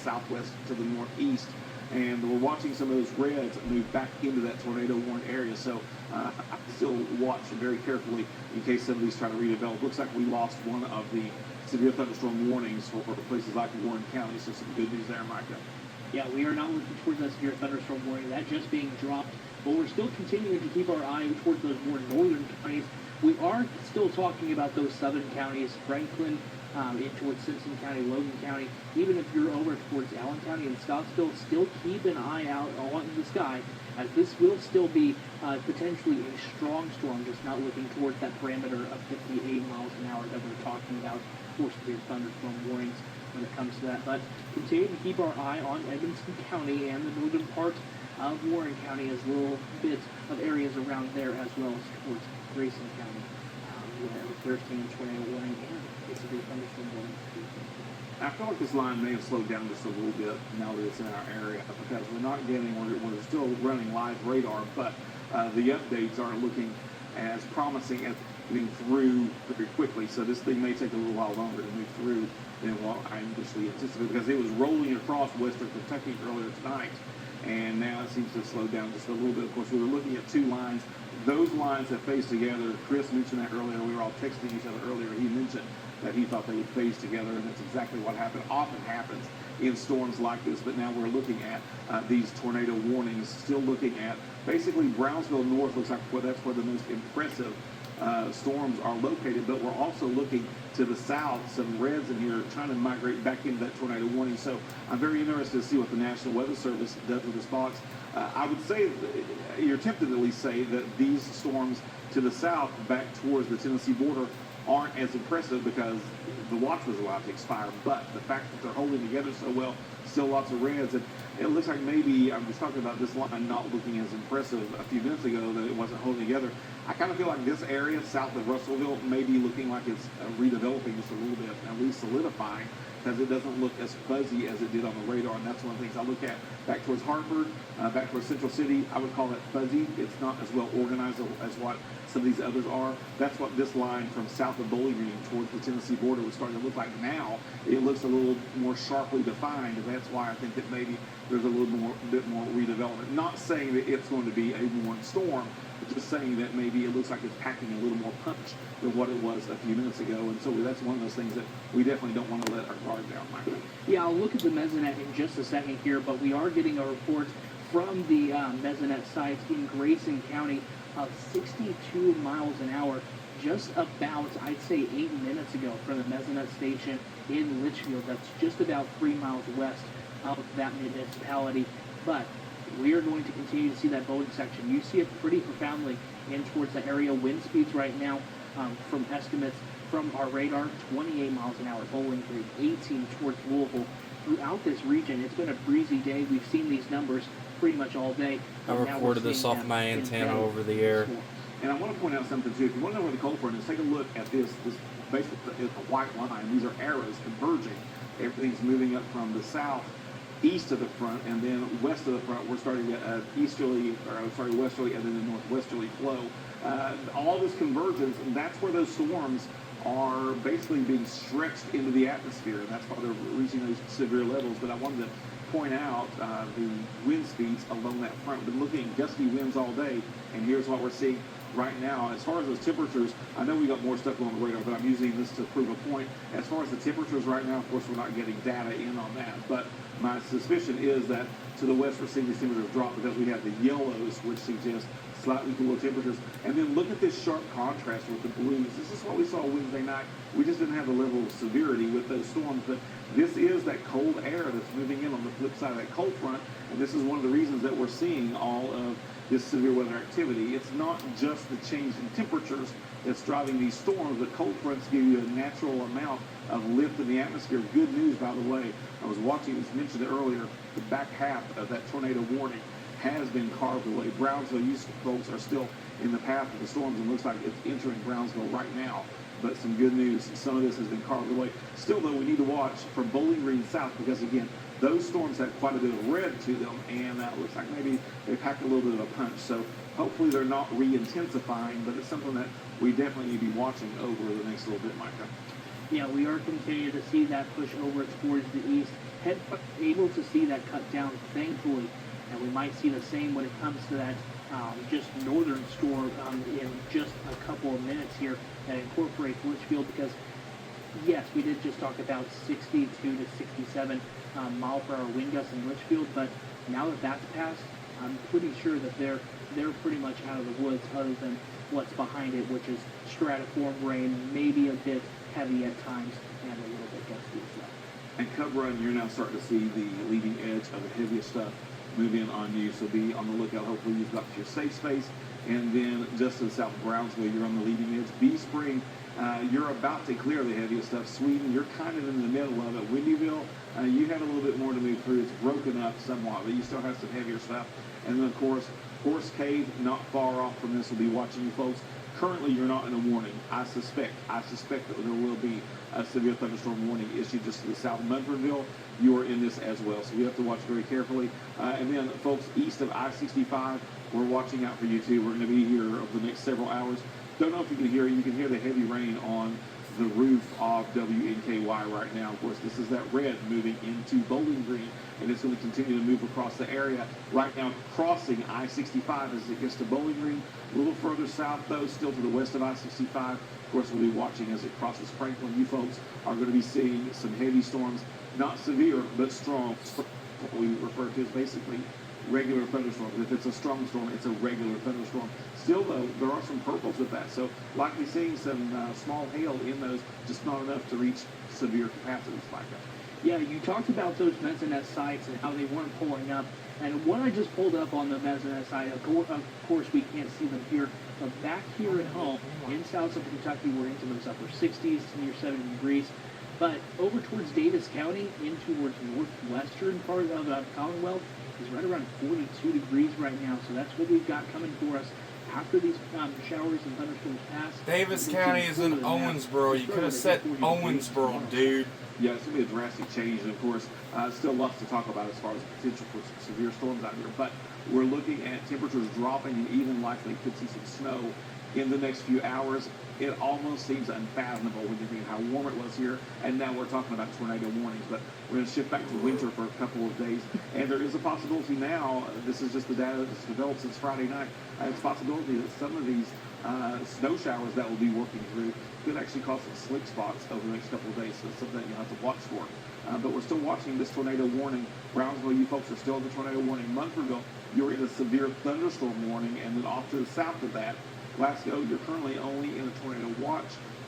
southwest to the northeast. And we're watching some of those reds move back into that tornado warned area. So I still watch very carefully in case some of these try to redevelop. Looks like we lost one of the severe thunderstorm warnings for places like Warren County. So some good news there, Micah. Yeah, we are not looking towards that severe thunderstorm warning. That just being dropped. But we're still continuing to keep our eye towards those more northern counties. We are still talking about those southern counties, Franklin, in towards Simpson County, Logan County. Even if you're over towards Allen County and Scottsville, still keep an eye out on the sky, as this will still be potentially a strong storm, just not looking towards that parameter of 58 miles an hour that we're talking about for severe thunderstorm warnings when it comes to that. But continue to keep our eye on Edmonson County and the northern part of Warren County, as little bits of areas around there, as well as towards Grayson County, where they're seeing tornado warning and a severe thunderstorm warning. I feel like this line may have slowed down just a little bit now that it's in our area, because we're not getting, we're still running live radar, but the updates aren't looking as promising as getting through very quickly. So this thing may take a little while longer to move through than what I initially anticipated, because it was rolling across western Kentucky earlier tonight, and now it seems to have slowed down just a little bit. Of course, we were looking at two lines. Those lines have phased together. Chris mentioned that earlier. We were all texting each other earlier. He mentioned that he thought they would phase together, and that's exactly what happened. Often happens in storms like this, but now we're looking at these tornado warnings, still looking at basically Brownsville north. Looks like that's where the most impressive storms are located, but we're also looking to the south, some reds in here trying to migrate back into that tornado warning. So I'm very interested to see what the National Weather Service does with this box. I would say, you're tempted to at least say, that these storms to the south back towards the Tennessee border aren't as impressive because the watch was allowed to expire, but the fact that they're holding together so well, still lots of reds, and it looks like maybe, I was talking about this line not looking as impressive a few minutes ago, that it wasn't holding together. I kind of feel like this area south of Russellville may be looking like it's redeveloping just a little bit, at least solidifying, because it doesn't look as fuzzy as it did on the radar, and that's one of the things I look at. Back towards Hartford, back towards Central City, I would call that fuzzy. It's not as well organized as what some of these others are. That's what this line from south of Bowling Green towards the Tennessee border was starting to look like now. It looks a little more sharply defined, and that's why I think that maybe there's a little bit more redevelopment. Not saying that it's going to be a warm storm, but just saying that maybe it looks like it's packing a little more punch than what it was a few minutes ago. And so that's one of those things that we definitely don't want to let our guard down, Michael. Yeah, I'll look at the Mesonet in just a second here, but we are getting a report from the Mesonet site in Grayson County of 62 miles an hour, just about, I'd say, 8 minutes ago from the Mesonet station in Litchfield. That's just about 3 miles west of that municipality. But we are going to continue to see that Boeing section. You see it pretty profoundly in towards the area. Wind speeds right now, from estimates from our radar, 28 miles an hour. Bowling Green, 18 towards Louisville. Throughout this region, it's been a breezy day. We've seen these numbers pretty much all day. I recorded this off my antenna over the air. And I want to point out something too. If you want to know where the cold front is, take a look at this. This basically is a white line. These are arrows converging. Everything's moving up from the south east of the front, and then west of the front we're starting to westerly, and then the northwesterly flow. All this convergence, and that's where those storms are basically being stretched into the atmosphere, and that's why they're reaching those severe levels. But I wanted to point out the wind speeds along that front. We've been looking at gusty winds all day, and here's what we're seeing right now. As far as those temperatures, I know we got more stuff on the radar, but I'm using this to prove a point. As far as the temperatures right now, of course, we're not getting data in on that, but my suspicion is that to the west we're seeing these temperatures drop because we have the yellows, which suggest slightly cooler temperatures. And then look at this sharp contrast with the blues. This is what we saw Wednesday night. We just didn't have the level of severity with those storms, but this is that cold air that's moving in on the flip side of that cold front, and this is one of the reasons that we're seeing all of this severe weather activity. It's not just the change in temperatures that's driving these storms, but cold fronts give you a natural amount of lift in the atmosphere. Good news, by the way, I was watching, it was mentioned earlier, the back half of that tornado warning has been carved away. Brownsville, you folks are still in the path of the storms, and looks like it's entering Brownsville right now. But some good news, some of this has been carved away. Still, though, we need to watch for Bowling Green south, because, again, those storms have quite a bit of red to them, and it looks like maybe they packed a little bit of a punch. So hopefully they're not re-intensifying, but it's something that we definitely need to be watching over the next little bit, Micah. Yeah, we are continuing to see that push over towards the east, able to see that cut down, thankfully, and we might see the same when it comes to that just northern storm in just a couple of minutes here that incorporates Litchfield, because yes, we did just talk about 62 to 67 mile per hour wind gusts in Litchfield, but now that that's passed, I'm pretty sure that they're pretty much out of the woods, other than what's behind it, which is stratiform rain, maybe a bit heavy at times and a little bit gusty as well. And Cub Run, you're now starting to see the leading edge of the heaviest stuff move in on you, so be on the lookout. Hopefully you've got your safe space. And then just to the south of Brownsville, you're on the leading edge. Bee Spring, you're about to clear the heaviest stuff. Sweden, you're kind of in the middle of it. Windyville, you have a little bit more to move through. It's broken up somewhat, but you still have some heavier stuff. And then, of course, Horse Cave, not far off from this, will be watching you folks. Currently, you're not in a warning. I suspect that there will be a severe thunderstorm warning issued just to the south of Munfordville. You are in this as well, so you have to watch very carefully. And then, folks, east of I-65, we're watching out for you too. We're going to be here over the next several hours. Don't know if you can hear it. You can hear the heavy rain on the roof of WNKY right now. Of course, this is that red moving into Bowling Green, and it's going to continue to move across the area. Right now, crossing I-65 as it gets to Bowling Green. A little further south, though, still to the west of I-65. Of course, we'll be watching as it crosses Franklin. You folks are going to be seeing some heavy storms, not severe, but strong. What we refer to as basically regular thunderstorms. If it's a strong storm, it's a regular thunderstorm. Still, though, there are some purples with that, so likely seeing some small hail in those, just not enough to reach severe capacities like that. Yeah, you talked about those mesonet sites and how they weren't pulling up. And what I just pulled up on the mesonet site, of course we can't see them here, but back here at home, in south of Kentucky, we're into those upper 60s to near 70 degrees. But over towards Davis County, in towards northwestern part of the Commonwealth, is right around 42 degrees right now. So that's what we've got coming for us after these showers and thunderstorms pass. Davis County is in Owensboro. You could have said Owensboro, dude. Yeah, it's going to be a drastic change, and of course, still lots to talk about as far as the potential for severe storms out here. But we're looking at temperatures dropping, and even likely could see some snow in the next few hours. It almost seems unfathomable when you think how warm it was here, and now we're talking about tornado warnings. But we're going to shift back to winter for a couple of days, and there is a possibility now, this is just the data that's developed since Friday night, it's a possibility that some of these snow showers that we'll be working through could actually cause some slick spots over the next couple of days, so it's something that you'll have to watch for. But we're still watching this tornado warning. Brownsville, you folks are still in the tornado warning. Munfordville, you're in a severe thunderstorm warning, and then off to the south of that, Glasgow, you're currently only in a tornado watch.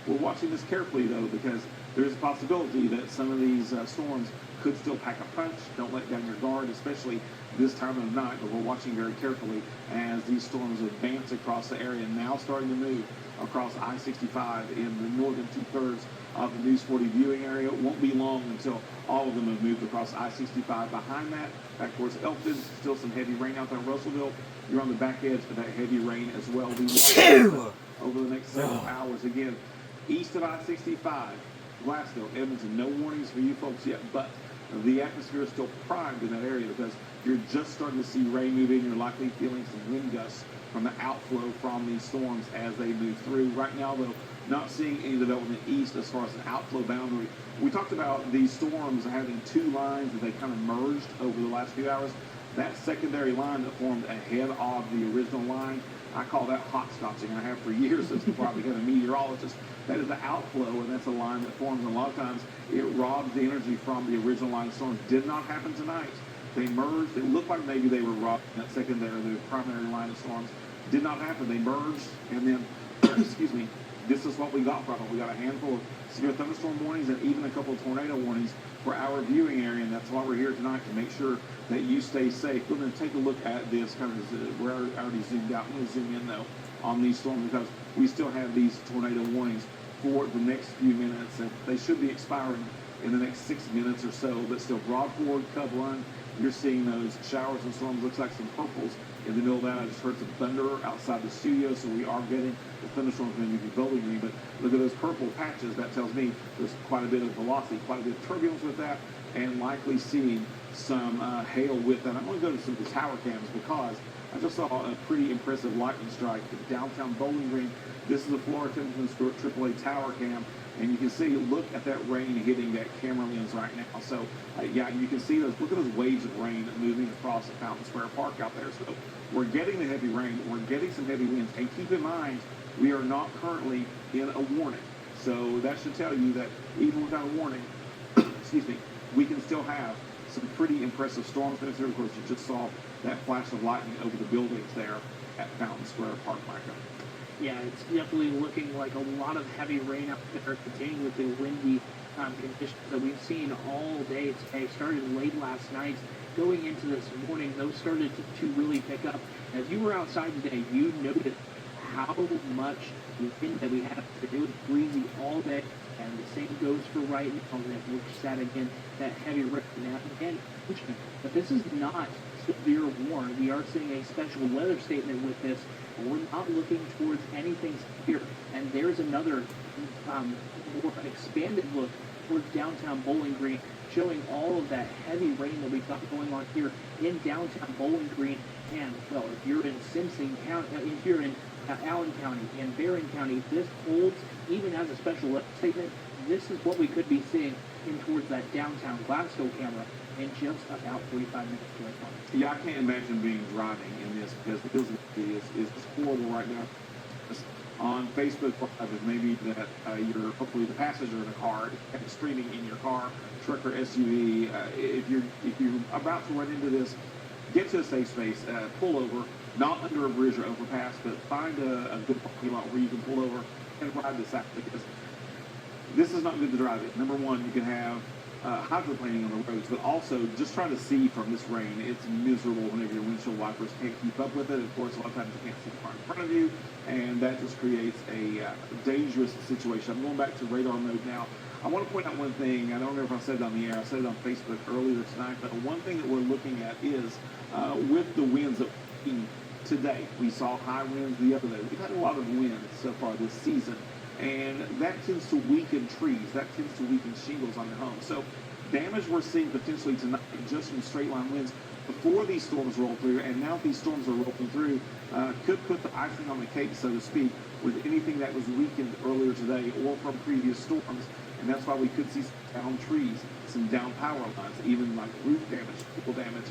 We're watching this carefully, though, because there's a possibility that some of these storms could still pack a punch. Don't let down your guard, especially this time of night, but we're watching very carefully as these storms advance across the area, now starting to move across I-65 in the northern two-thirds of the News 40 viewing area. It won't be long until all of them have moved across I-65. Behind that, back towards Elkton, still some heavy rain out there in Russellville. You're on the back edge of that heavy rain as well. Over the next several hours. Again, east of I-65, Glasgow, Edmonton, no warnings for you folks yet, but the atmosphere is still primed in that area because you're just starting to see rain move in. You're likely feeling some wind gusts from the outflow from these storms as they move through. Right now, though, not seeing any development east as far as an outflow boundary. We talked about these storms having two lines that they kind of merged over the last few hours. That secondary line that formed ahead of the original line, I call that hot-scotching. I have for years since before I became a meteorologist. That is the outflow, and that's a line that forms. And a lot of times, it robs the energy from the original line of storms. Did not happen tonight. They merged. It looked like maybe they were robbing that secondary, the primary line of storms. Did not happen. They merged, and then, excuse me, this is what we got from it. We got a handful of severe thunderstorm warnings and even a couple of tornado warnings for our viewing area, and that's why we're here tonight, to make sure that you stay safe. We're going to take a look at this kind of, we're already zoomed out. I'm going to zoom in, though, on these storms because we still have these tornado warnings for the next few minutes, and they should be expiring in the next 6 minutes or so, but still Broadford, Cub Run, you're seeing those showers and storms. Looks like some purples in the middle of that. I just heard some thunder outside the studio, so we are getting the thunderstorms maybe Bowling Green. But look at those purple patches. That tells me there's quite a bit of velocity, quite a bit of turbulence with that, and likely seeing some hail with that. I'm going to go to some of the tower cams because I just saw a pretty impressive lightning strike at downtown Bowling Green. This is the Florida Templeton AAA tower cam, and you can see, look at that rain hitting that camera lens right now. So, yeah, you can see those, look at those waves of rain moving across the Fountain Square Park out there. So we're getting the heavy rain, we're getting some heavy winds, and keep in mind, we are not currently in a warning. So that should tell you that even without a warning, excuse me, we can still have some pretty impressive storms. And of course, you just saw that flash of lightning over the buildings there at Fountain Square Park, Micah. Yeah, it's definitely looking like a lot of heavy rain out there, continuing with the windy conditions that we've seen all day today. Started late last night, going into this morning, those started to really pick up. As you were outside today, you noticed how much wind that we had. It was breezy all day, and the same goes for right now, which is that again, that heavy rain. Now, again, but this is not severe warning. We are seeing a special weather statement with this. We're not looking towards anything severe. And there's another more expanded look towards downtown Bowling Green, showing all of that heavy rain that we've got going on here in downtown Bowling Green. And, well, if you're in Simpson County, if you're in Allen County and Barron County, this holds even as a special weather statement. This is what we could be seeing in towards that downtown Glasgow camera in just about 45 minutes away from it. Yeah, I can't imagine being driving in this because the visibility is horrible right now. On Facebook Live, maybe that you're hopefully the passenger in a car and streaming in your car, truck or SUV. If you're about to run into this, get to a safe space, pull over, not under a bridge or overpass, but find a good parking lot where you can pull over and ride this out, because this is not good to drive it. Number one, you can have hydroplaning on the roads, but also just trying to see from this rain, it's miserable whenever your windshield wipers can't keep up with it. Of course, a lot of times you can't see the car in front of you, and that just creates a dangerous situation. I'm going back to radar mode now. I want to point out one thing. I don't remember if I said it on the air. I said it on Facebook earlier tonight, but one thing that we're looking at is with the winds that we've seen today. We saw high winds the other day. We've had a lot of wind so far this season, and that tends to weaken trees. That tends to weaken shingles on your home. So damage we're seeing potentially tonight just from straight line winds before these storms roll through, and now these storms are rolling through, could put the icing on the cake, so to speak, with anything that was weakened earlier today or from previous storms. And that's why we could see some down trees, some down power lines, even like roof damage, people damage,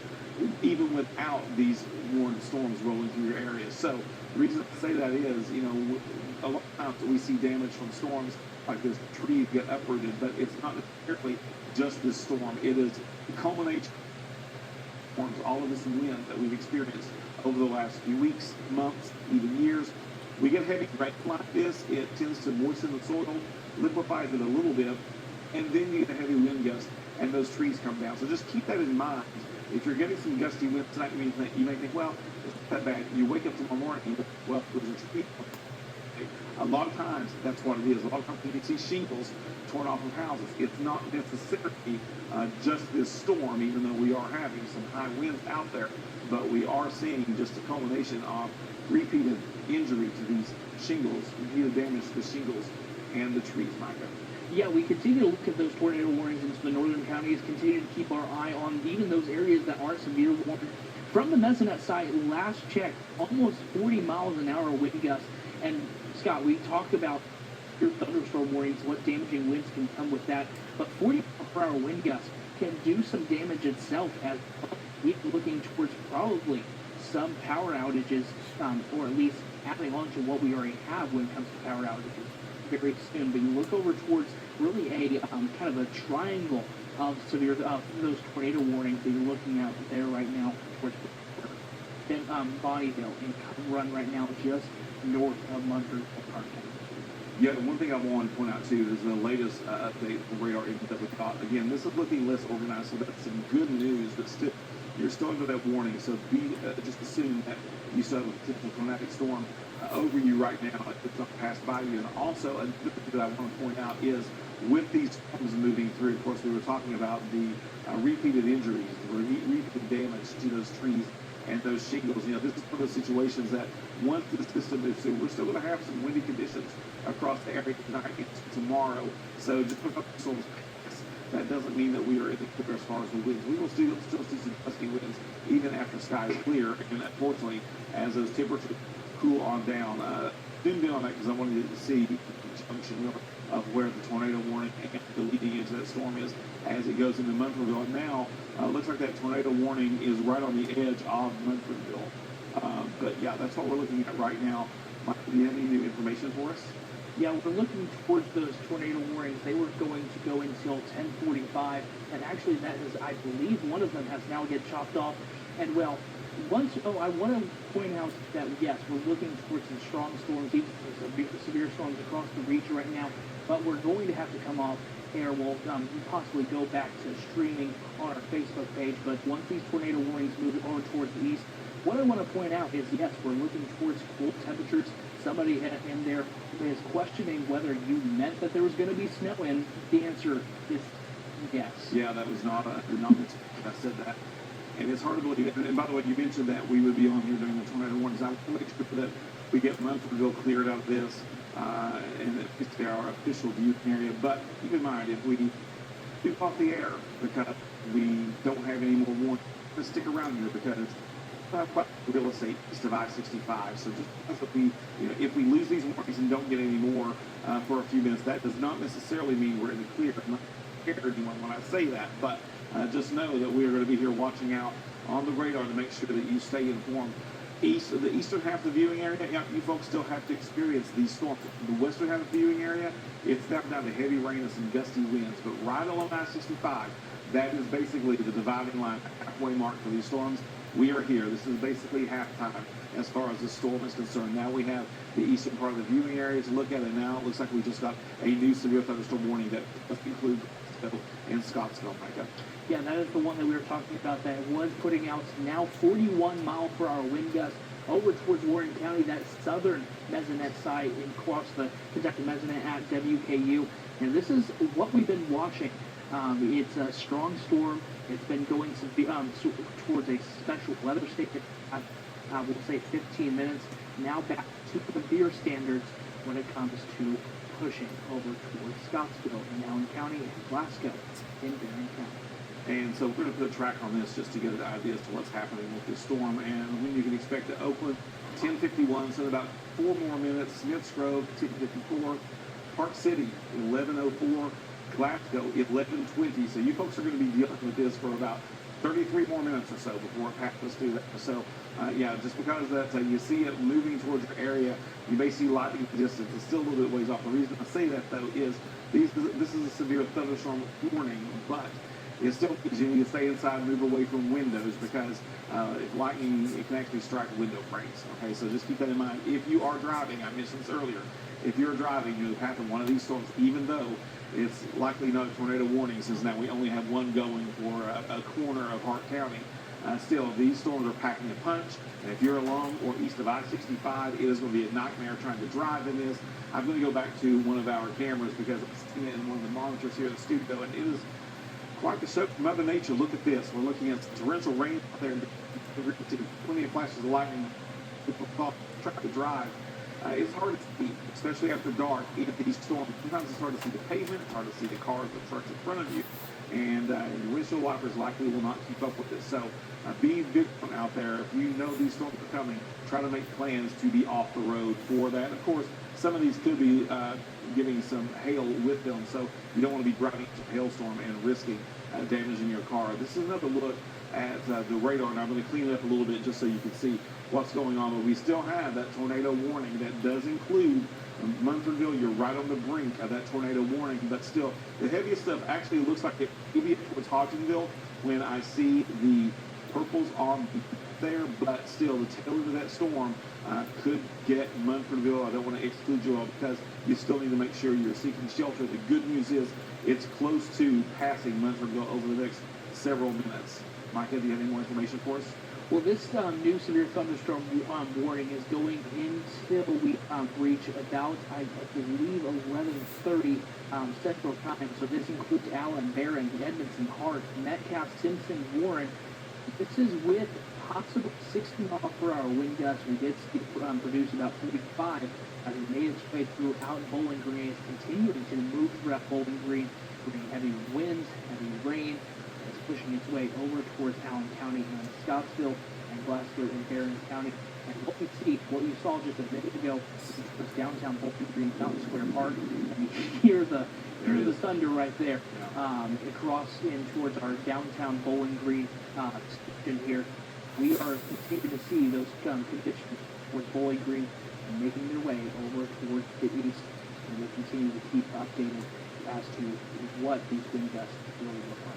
even without these warned storms rolling through your area. So the reason I say that is, you know, a lot of times we see damage from storms like this, trees get uprooted, but it's not necessarily just this storm. It is the culmination of storms, all of this wind that we've experienced over the last few weeks, months, even years. We get heavy rain like this, it tends to moisten the soil, liquefies it a little bit, and then you get a heavy wind gust, and those trees come down. So just keep that in mind. If you're getting some gusty winds tonight, you may think, well, it's not that bad. You wake up tomorrow morning and you think, well, there's a tree. A lot of times, that's what it is. A lot of times you can see shingles torn off of houses. It's not necessarily just this storm, even though we are having some high winds out there, but we are seeing just a culmination of repeated injury to these shingles, repeated damage to the shingles and the trees, Micah. Yeah, we continue to look at those tornado warnings into the northern counties, continue to keep our eye on even those areas that aren't severe warning. From the Mesonet site, last check, almost 40 miles an hour wind gusts. And Scott, we talked about your thunderstorm warnings, what damaging winds can come with that, but 40 per hour wind gusts can do some damage itself, as we're looking towards probably some power outages, or at least adding on to what we already have when it comes to power outages very soon. But you look over towards really a kind of a triangle of severe those tornado warnings that you're looking at there right now towards then Bonnyville and Run right now just north of Munford Park. Yeah, the one thing I want to point out too is the latest update for radar input that we got. Again, this is looking less organized, so that's some good news, but still, you're still under that warning. So just assume that you still have a potential tornadic storm over you right now. It's not passed by you. And also, another thing that I want to point out is with these storms moving through, of course, we were talking about the repeated injuries, the repeated damage to those trees and those shingles. You know, this is one of those situations that once the system moves through, we're still going to have some windy conditions across the area tonight and tomorrow. So just because the storms pass that doesn't mean that we are in the clear as far as the winds. We will still see some gusty winds even after skies clear. And unfortunately, as those temperatures cool on down, didn't be on that because I wanted you to see the junction of where the tornado warning and the leading edge of that storm is as it goes into Munfordville. And now, looks like that tornado warning is right on the edge of Munfordville. But yeah, that's what we're looking at right now. Mike, do you have any new information for us? Yeah, we're looking towards those tornado warnings. They were going to go until 10:45, and actually that is, I believe, one of them has now get chopped off. And well, I want to point out that yes, we're looking towards some strong storms, even some severe storms across the region right now. But we're going to have to come off air. We'll possibly go back to streaming on our Facebook page. But once these tornado warnings move on towards the east, what I want to point out is yes, we're looking towards cool temperatures. Somebody in there is questioning whether you meant that there was going to be snow, and the answer is yes. Yeah, that was not I said that. And it's hard to believe. And by the way, you mentioned that we would be on here during the tornado warnings. I want to make sure that we get Munfordville cleared out of this, and it's our official viewing area. But keep in mind, if we do off the air because we don't have any more warning, just stick around here because quite real estate east of I-65. So just if we lose these warnings and don't get any more for a few minutes, that does not necessarily mean we're in the clear. I'm not scared anyone when I say that, but just know that we are going to be here watching out on the radar to make sure that you stay informed. The eastern half of the viewing area, yeah, you folks still have to experience these storms. The western half of the viewing area, it's down to heavy rain and some gusty winds. But right along I-65, that is basically the dividing line, halfway mark for these storms. We are here. This is basically halftime as far as the storm is concerned. Now we have the eastern part of the viewing area to look at, and now it looks like we just got a new severe thunderstorm warning that includes in Scottsville, Micah. Yeah, that is the one that we were talking about that was putting out now 41 mile per hour wind gusts over towards Warren County, that southern mesonet side across the Kentucky mesonet at WKU. And this is what we've been watching. It's a strong storm. It's been going towards a special weather state. We'll say 15 minutes. Now back to severe standards when it comes to pushing over towards Scottsville, Allen County, and Glasgow in Barron County. And so we're going to put a track on this just to get an idea as to what's happening with this storm and when you can expect to Oakland, 10:51, so in about 4 more minutes. Smiths Grove, 10:54. Park City, 11:04. Glasgow, 11:20. So you folks are going to be dealing with this for about 33 more minutes or so before it passes through that. So, yeah, just because that you see it moving towards your area, you may see lightning in the distance. It's still a little bit ways off. The reason I say that, though, is this is a severe thunderstorm warning, but it still means you need to stay inside and move away from windows because if lightning, it can actually strike window frames. Okay, so just keep that in mind. If you are driving, I mentioned this earlier, if you're driving, you're the path of one of these storms, even though it's likely not a tornado warning since now we only have one going for a corner of Hart County. Still, these storms are packing a punch, and if you're along or east of I-65, it is going to be a nightmare trying to drive in this. I'm going to go back to one of our cameras because I'm sitting in one of the monitors here in the studio, and it is quite the show from Mother Nature. Look at this. We're looking at torrential rain out there, and plenty of flashes of lightning. People trying to drive. It's hard to see, especially after dark, in these storms. Sometimes it's hard to see the pavement, it's hard to see the cars, the trucks in front of you, and your windshield wipers likely will not keep up with it. So be vigilant out there. If you know these storms are coming, try to make plans to be off the road for that. Of course, some of these could be giving some hail with them, so you don't want to be driving into a hailstorm and risking damaging your car. This is another look at the radar, and I'm going to clean it up a little bit just so you can see what's going on. But we still have that tornado warning that does include Munfordville. You're right on the brink of that tornado warning, but still, the heaviest stuff actually looks like it may be towards Hodgenville when I see the purples on there, but still, the tail end of that storm could get Munfordville. I don't want to exclude you all because you still need to make sure you're seeking shelter. The good news is it's close to passing Munfordville over the next several minutes. Micah, do you have any more information for us? Well, this new severe thunderstorm warning is going until we reach about, I believe, 11:30 Central Time. So this includes Allen, Barron, Edmondson, Hart, Metcalf, Simpson, Warren. This is with possible 60 mile per hour wind gusts. We did see produce about 45 as it made its way throughout Bowling Green. It's continuing to move throughout Bowling Green. bringing heavy winds, heavy rain. It's pushing its way over towards Allen County and Scottsville and Glasgow and Barron County. And what you saw just a minute ago was downtown Bowling Green, Mountain Square Park, and you hear the thunder right there. Across in towards our downtown Bowling Green section here, we are continuing to see those conditions towards Bowling Green and making their way over towards the east. And we'll continue to keep updated as to what these wind gusts really look like.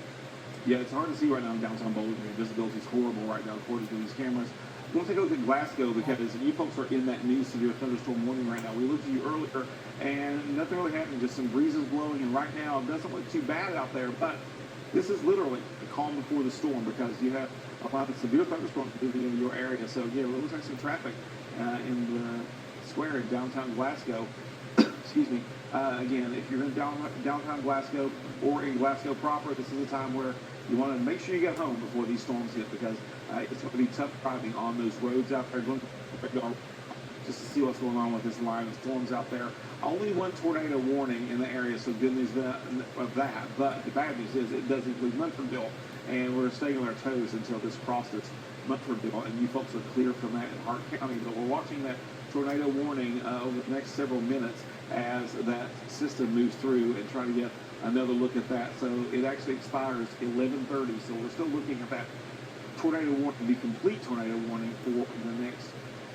Yeah, it's hard to see right now in downtown Bowling Green. Visibility is horrible right now according to these cameras. We'll take a look at Glasgow because you folks are in that new severe thunderstorm warning right now. We looked at you earlier and nothing really happened, just some breezes blowing, and right now it doesn't look too bad out there, but this is literally the calm before the storm because you have a lot of severe thunderstorms moving into your area. So yeah, it looks like some traffic in the square in downtown Glasgow. Excuse me. Again, if you're in downtown Glasgow or in Glasgow proper, this is a time where you want to make sure you get home before these storms hit because it's going to be tough driving on those roads out there. Just to see what's going on with this line of storms out there. Only one tornado warning in the area, so good news of that. But the bad news is it does include Munfordville, and we're staying on our toes until this crosses Munfordville, and you folks are clear from that in Hart County. But we're watching that tornado warning over the next several minutes as that system moves through and try to get another look at that. So it actually expires 11:30, so we're still looking at that tornado warning, the complete tornado warning for the next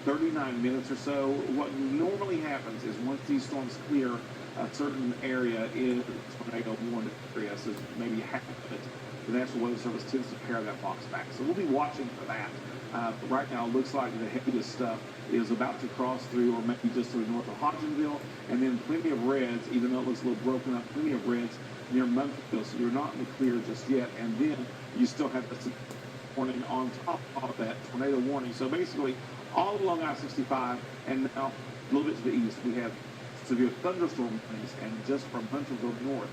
39 minutes or so. What normally happens is once these storms clear, a certain area is tornado warning area, so maybe half of it. The National Weather Service tends to pare that box back. So we'll be watching for that. But right now, it looks like the heaviest stuff is about to cross through, or maybe just to the north of Hodgenville, and then plenty of reds, even though it looks a little broken up, plenty of reds near Munfordville, so you're not in the clear just yet. And then you still have the warning on top of that tornado warning. So basically, all along I-65, and now a little bit to the east, we have severe thunderstorm warnings, and just from Huntersville north,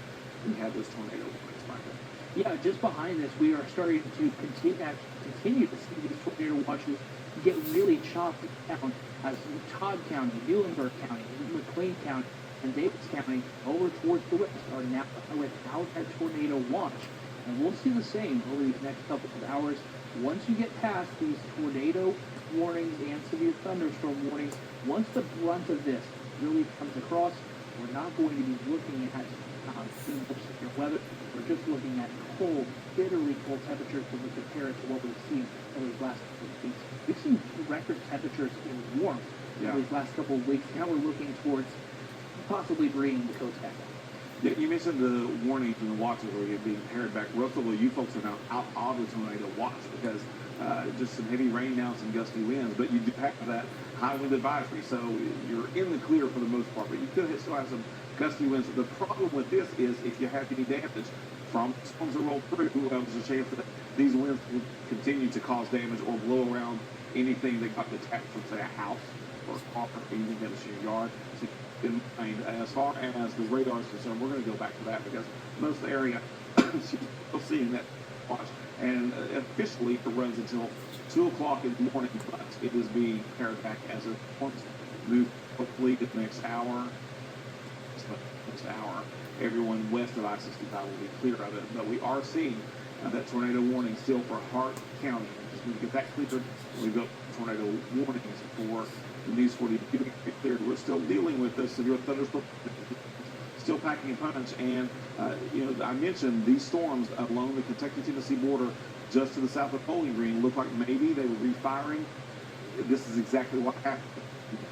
we have those tornado warnings right there. Yeah, just behind this, we are starting to continue to see these tornado watches get really chopped down as Todd County, Muhlenberg County, McLean County, and Davis County over towards the west are now without a tornado watch. And we'll see the same over these next couple of hours. Once you get past these tornado warnings and severe thunderstorm warnings, once the brunt of this really comes across, we're not going to be looking at severe weather. We're just looking at cold, bitterly cold temperatures when we compare it to what we've seen over these last couple of weeks. We've seen record temperatures in warmth over these last couple of weeks. Now we're looking towards possibly bringing the coast back up. Yeah, you mentioned the warnings and the watches were being pared back. Russellville, you folks are now out of the tornado watch because just some heavy rain now, some gusty winds, but you do have that high wind advisory, so you're in the clear for the most part, but you could still have some gusty winds. The problem with this is if you have any damage from storms that roll through, there's a chance that these winds will continue to cause damage or blow around anything that got detached from, say, a house or a car or anything that is in your yard. So in mind, as far as the radar is concerned, we're going to go back to that because most of the area is still seeing that watch. And officially it runs until 2 o'clock in the morning, but it is being pared back as it wants to move hopefully the next hour. Everyone west of I-65 will be clear of it, but we are seeing that tornado warning still for Hart County. Just need to get that cleared. We've got tornado warnings for the News 40 to get cleared. We're still dealing with this severe thunderstorm, still packing a punch, and I mentioned these storms along the Kentucky-Tennessee border just to the south of Bowling Green look like maybe they were refiring. This is exactly what happened.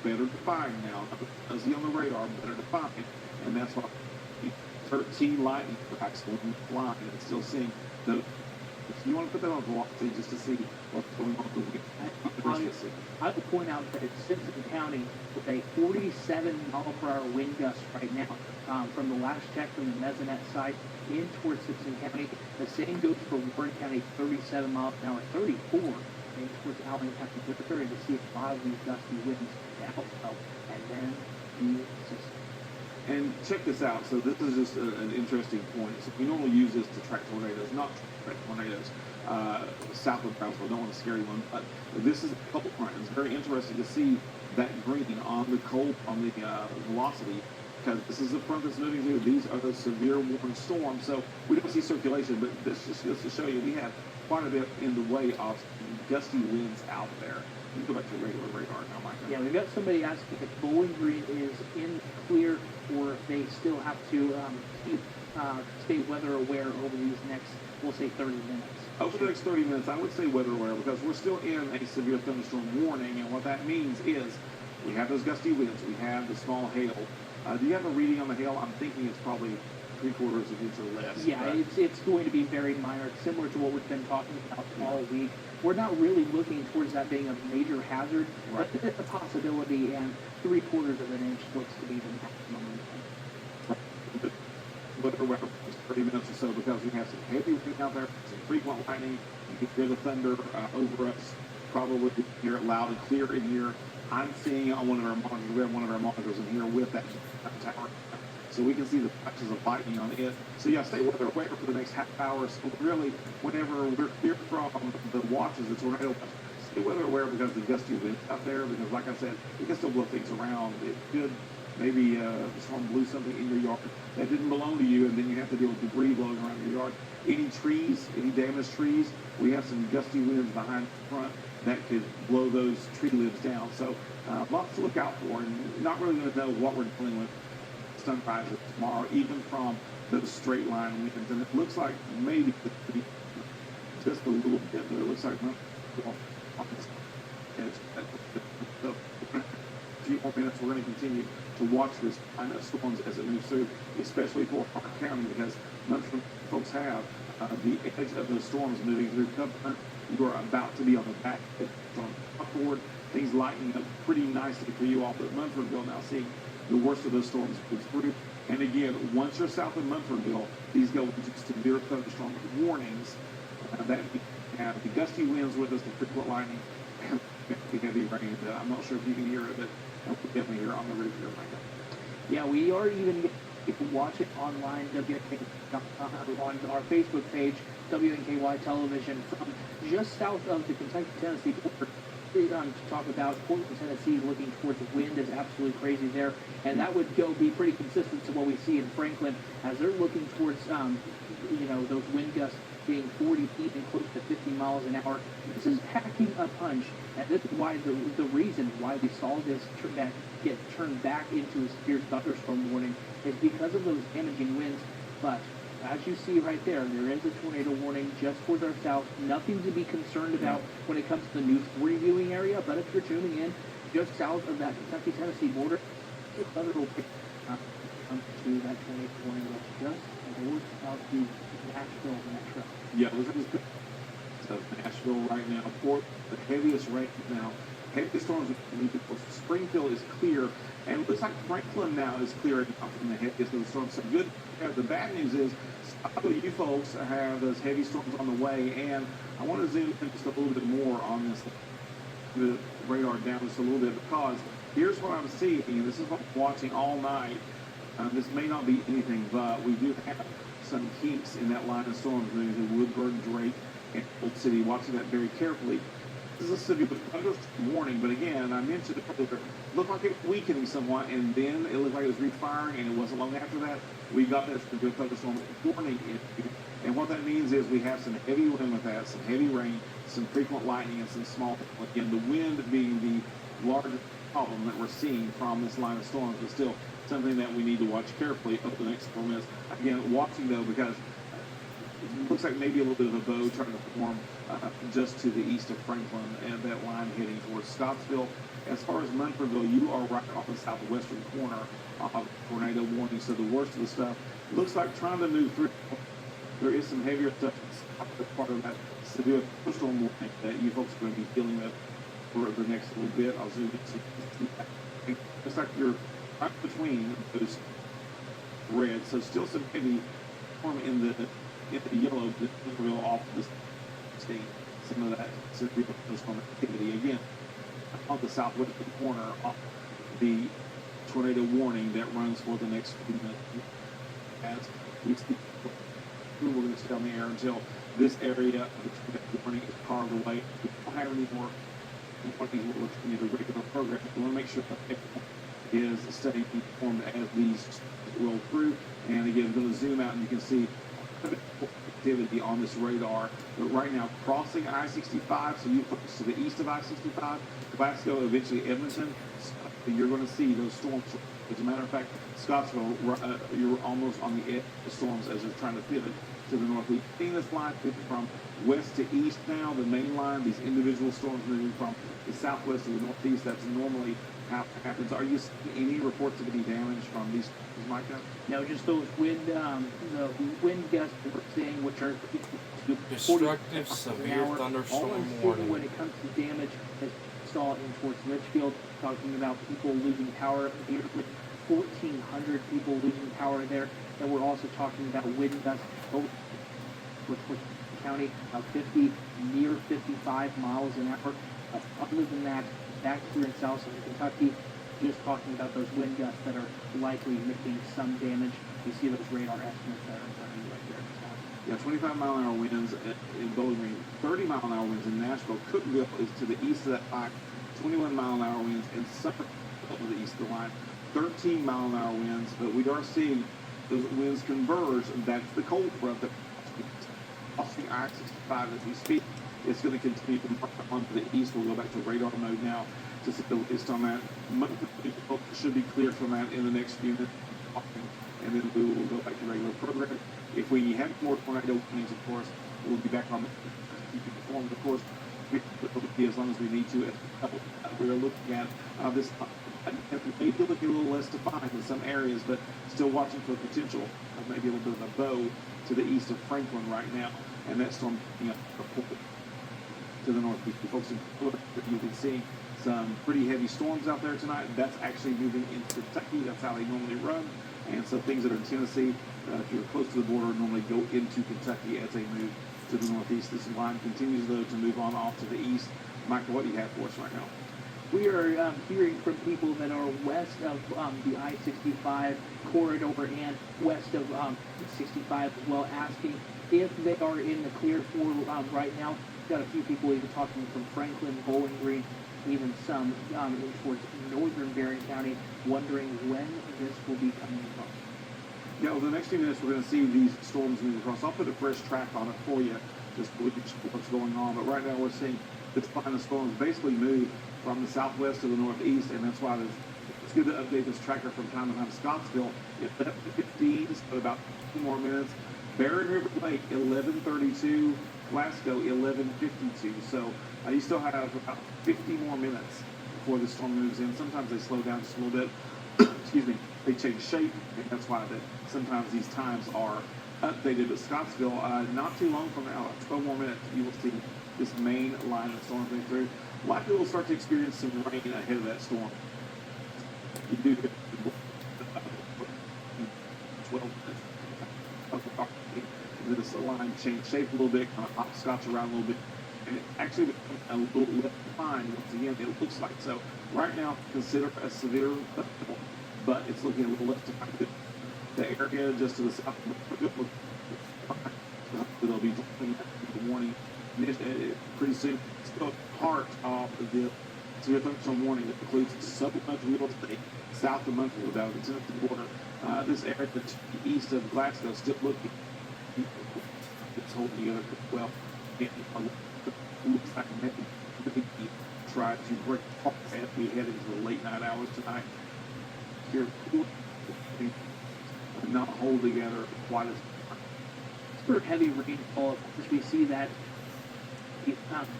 Better defined now, fuzzy on the radar, better defined, and that's why 13 lightning strikes on the line and still seeing the. If you want to put that on velocity just to see what's going on with the wind, I will point out that it's Simpson County with a 47-mile-per-hour wind gust right now. From the last check from the Mesonet site in towards Simpson County, the same goes for Warren County, 37 miles an hour, 34 in towards Allen County. We're starting to see a lot of these gusty winds to help, and then the system. And check this out. So this is just an interesting point. So we normally use this to track tornadoes, not track tornadoes south of Brownsville. Don't want to scare anyone, but this is a couple points. It's very interesting to see that green on the velocity because this is the front that's moving through. These are the severe warm storms, so we don't see circulation, but this just goes to show you we have quite a bit in the way of gusty winds out there. You can go back to regular radar now, Micah. Yeah, we've got somebody asking if Bowling Green is in clear or if they still have to stay weather aware over these next, we'll say 30 minutes. Over the next 30 minutes, I would say weather aware because we're still in a severe thunderstorm warning, and what that means is we have those gusty winds, we have the small hail. Do you have a reading on the hail? I'm thinking it's probably 3/4 of an inch or less. Yeah, it's going to be very minor, similar to what we've been talking about all week. We're not really looking towards that being a major hazard, Right. but it's a possibility, and 3/4 of an inch looks to be the maximum. Weather aware for 30 minutes or so because we have some heavy rain out there, some frequent lightning. You can hear the thunder over us. Probably hear it loud and clear in here. I'm seeing on one of our monitors, we have one of our monitors in here with that tower, so we can see the flashes of lightning on it. So yeah, stay weather aware for the next half hour. So really, whenever we're here from the watches, the tornado watch, stay weather aware because the gusty winds out there. Because like I said, it can still blow things around. It could maybe the storm blew something in your yard that didn't belong to you, and then you have to deal with debris blowing around your yard. Any trees, any damaged trees, we have some gusty winds behind the front that could blow those tree limbs down. So lots to look out for, and not really going to know what we're dealing with sunrises tomorrow, even from those straight line winds. And it looks like maybe just a little bit, but it looks like not. So, a few more minutes, we're going to continue to watch this kind of storms as it moves through, especially for our county, because most folks have the edge of those storms moving through Cumberland. You are about to be on the back edge on upward. Things lightening up pretty nicely for you all, but Munfordville now seeing the worst of those storms move through. And again, once you're south of Munfordville, these go into severe thunderstorm warnings. That we have the gusty winds with us, the frequent lightning, and the heavy rain. I'm not sure if you can hear it, but we definitely hear it on the roof here right now. Yeah, we are even you can watch it online, on our Facebook page, WNKY Television, from just south of the Kentucky-Tennessee border. To talk about Portland, Tennessee, looking towards the wind is absolutely crazy there, and that would be pretty consistent to what we see in Franklin as they're looking towards those wind gusts being 40 feet and close to 50 miles an hour. This is packing a punch, and this is why the reason why we saw this get turned back into a severe thunderstorm warning is because of those damaging winds. But as you see right there, there is a tornado warning just towards our south. Nothing to be concerned about when it comes to the News 3 viewing area, but if you're tuning in just south of that Kentucky-Tennessee border, a little bit to that tornado warning that's just north of the Nashville metro. Yeah, this is Nashville right now. For the heaviest rain now. Heaviest storms. Springfield is clear, and it looks like Franklin now is clear enough from the heaviest of the storms. So good. The bad news is, you folks have those heavy storms on the way, and I want to zoom in just a little bit more on this, the radar down just a little bit, because here's what I'm seeing, and this is what I'm watching all night. This may not be anything, but we do have some kinks in that line of storms moving through Woodburn, Drake, and Old City. Watching that very carefully. This is a severe thunderstorm warning, but again, I mentioned it earlier, looked like it was weakening somewhat, and then it looked like it was refiring, and it wasn't long after that we got that severe thunderstorm warning. And what that means is we have some heavy wind with that, some heavy rain, some frequent lightning, and some small. Again, the wind being the largest problem that we're seeing from this line of storms, but still something that we need to watch carefully over the next 4 minutes. Again, watching though, because it looks like maybe a little bit of a bow trying to form just to the east of Franklin, and that line heading towards Scottsville. As far as Munfordville, you are right off the southwestern corner of tornado warning, so the worst of the stuff looks like trying to move through. There is some heavier stuff that's part of that severe thunderstorm warning that you folks are going to be dealing with for the next little bit. I'll zoom in. It's like you're right between those reds, so still some heavy storm in the yellow that will go off the state. Some of that severe thunderstorm activity again on the southwestern corner of the tornado warning that runs for the next few minutes. As we see, we're going to stay on the air until this area of the tornado warning is carved away. We don't have any more warnings. We're looking at a regular program. We want to make sure that is staying informed as these roll through. And again, I'm going to zoom out and you can see activity on this radar. But right now, crossing I-65, so you focus to the east of I-65, Glasgow, eventually Edmonton, you're going to see those storms. As a matter of fact, Scottsville, you're almost on the edge of the storms as they're trying to pivot to the north. We've seen this line pivot from west to east now, the main line, these individual storms moving from the southwest to the northeast. That's normally how it happens. Are you seeing any reports of any damage from these, Micah? No, just those wind, the wind gusts we're seeing, which are destructive, severe all thunderstorm I'm seeing warning. when it comes to damage, as we saw in towards Litchfield, talking about people losing power, 1,400 people losing power there, and we're also talking about wind gusts both towards county, 50, near 55 miles an hour. Other than that, back here in South Central Kentucky, just talking about those wind gusts that are likely making some damage. You see those radar estimates that are in front of you right there. Yeah, 25-mile-an-hour winds in Bowling Green, 30-mile-an-hour winds in Nashville. Cookville is to the east of that line, 21-mile-an-hour winds in Suffolk to the east of the line, 13-mile-an-hour winds. But we are seeing those winds converge. That's the cold front that crossing I-65 as we speak. It's going to continue to march on to the east. We'll go back to radar mode now to see the latest on that. Most of the people should be cleared from that in the next few minutes. And then we will go back to regular program. If we have more tornado warnings, of course, we'll be back on the keep you informed. Of course, we as long as we need to. We are looking at this. Maybe looking a little less defined in some areas, but still watching for potential of maybe a little bit of a bow to the east of Franklin right now. And that storm to the northeast. Folks, you can see some pretty heavy storms out there tonight. That's actually moving into Kentucky. That's how they normally run. And so things that are in Tennessee, if you're close to the border, normally go into Kentucky as they move to the northeast. This line continues, though, to move on off to the east. Michael, what do you have for us right now? We are hearing from people that are west of the I-65 corridor and west of 65 as well, asking if they are in the clear for right now. Got a few people even talking from Franklin, Bowling Green, even some in towards northern Barron County, wondering when this will be coming across. Yeah, well, the next few minutes we're going to see these storms move across. I'll put a fresh track on it for you, just what's going on. But right now we're seeing this line of storms basically move from the southwest to the northeast, and that's why it's good to update this tracker from time to time. Scottsville, it's up to 15, so about 2 more minutes. Barron River Lake, 11:32. Glasgow, 11:52. So you still have about 50 more minutes before the storm moves in. Sometimes they slow down just a little bit. Excuse me. They change shape, and that's why sometimes these times are updated. But Scottsville, not too long from now, 12 more minutes, you will see this main line of storms moving through. A lot of people will start to experience some rain ahead of that storm. You do get 12 minutes. This line change shape a little bit, kind of hopscotch around a little bit, and it actually becomes a little less defined once again, it looks like. So right now, consider a severe, but it's looking a little less defined. The area just to the south, they'll be dropping the warning pretty soon. Still part of the severe thunderstorm warning that includes supplemental real estate south of Munford down the Tennessee border. This area to the east of Glasgow still looking. It's holding together well. It looks like maybe try to break apart as we head into the late night hours tonight. Here, not hold together quite as For heavy rainfall, of course, we see that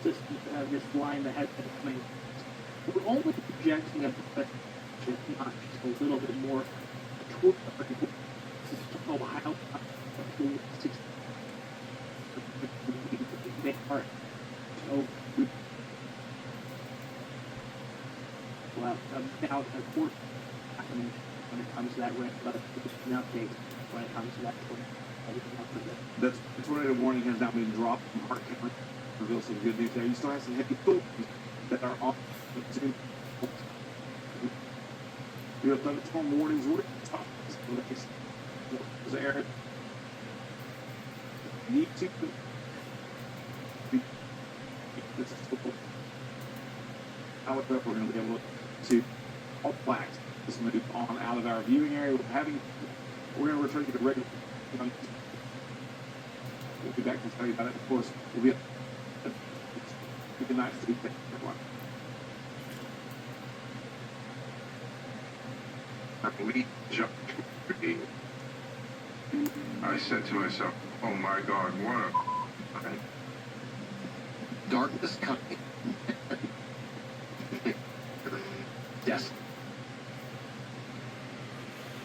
this line that has been coming. We're only projecting a bit, not just a little bit more toward Ohio. They are well, about a quarter when it comes to that rain, but an update when it comes to that. The tornado warning has now been dropped from Hart County. Reveal some good news there. You still have some heavy storms that are on. You have thunderstorm warnings. There's area need to. However, we're going to be able to all flags. This move on out of our viewing area. We're going to return to the regular. We'll be back to tell you about it. Of course, we'll be. Good night, Steve. Everyone. I said to myself, oh my God, what a... Darkness coming. Yes.